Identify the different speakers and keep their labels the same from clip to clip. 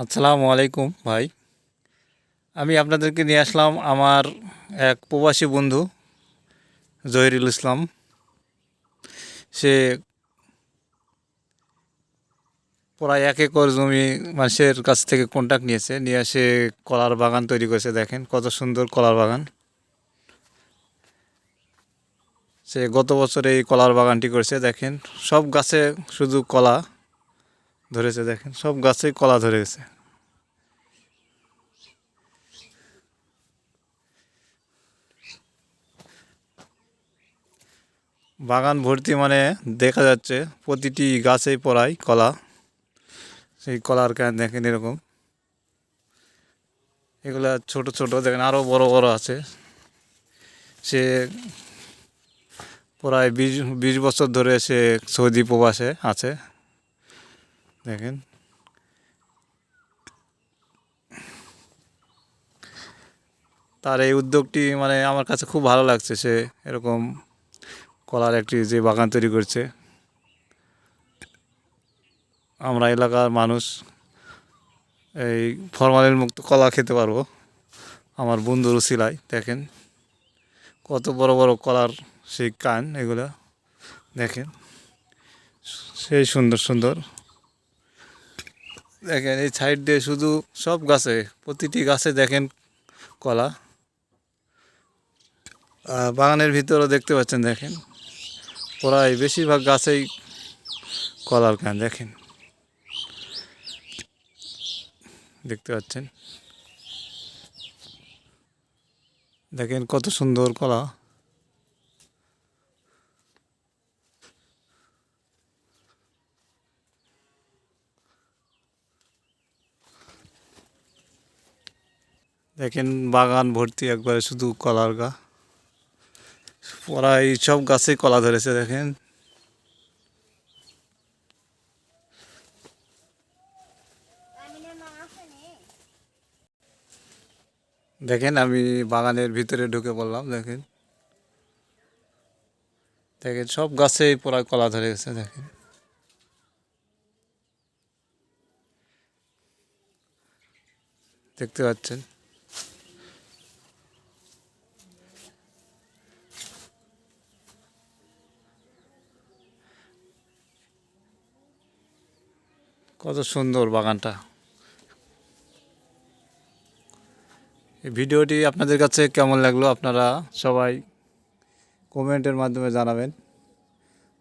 Speaker 1: আসসালামু আলাইকুম ভাই। আমি আপনাদেরকে নিয়ে আসলাম আমার এক প্রবাসী বন্ধু জহিরুল ইসলাম। সে প্রায় 1 একর জমি মানুষের কাছ থেকে কন্ট্রাক্ট নিয়ে সে কলার বাগান তৈরি করেছে। দেখেন কত সুন্দর কলার বাগান। সে গত বছর এই কলার বাগানটি করেছে। দেখেন সব গাছে শুধু কলা ধরেছে। দেখেন সব গাছেই কলা ধরে গেছে। বাগান ভর্তি মানে দেখা যাচ্ছে প্রতিটি গাছেই পড়ায় কলা। সেই কলার কান দেখেন এরকম, এগুলা ছোট ছোট দেখেন, আরও বড় বড় আছে। সে প্রায় 20 বছর ধরে সে সৌদি প্রবাসে আছে। দেখেন তার এই উদ্যোগটি মানে আমার কাছে খুব ভালো লাগছে। সে এরকম কলার একটি যে বাগান তৈরি করছে, আমরা এলাকার মানুষ এই ফরমালিন মুক্ত কলা খেতে পারবো আমার বন্ধুর উছিলায়। দেখেন কত বড় বড় কলার সেই কান, এগুলো দেখেন সেই সুন্দর সুন্দর। দেখেন এই সাইড দিয়ে শুধু সব গাছে, প্রতিটি গাছে দেখেন কলা। বাগানের ভিতরেও দেখতে পাচ্ছেন, দেখেন প্রায় বেশিরভাগ গাছেই কলার কান। দেখেন দেখতে পাচ্ছেন, দেখেন কত সুন্দর কলা। দেখেন বাগান ভর্তি একবারে শুধু কলার গা, প্রায় সব গাছেই কলা ধরেছে। দেখেন দেখেন আমি বাগানের ভিতরে ঢুকে পড়লাম। দেখেন দেখেন সব গাছেই প্রায় কলা ধরে গেছে। দেখেন দেখতে পাচ্ছেন কত সুন্দর বাগানটা। এই ভিডিওটি আপনাদের কাছে কেমন লাগলো আপনারা সবাই কমেন্টের মাধ্যমে জানাবেন,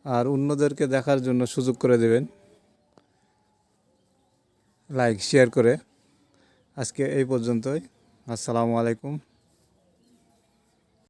Speaker 1: আর অন্যদেরকে দেখার জন্য সুযোগ করে দেবেন লাইক শেয়ার করে। আজকে এই পর্যন্তই। আসসালামু আলাইকুম।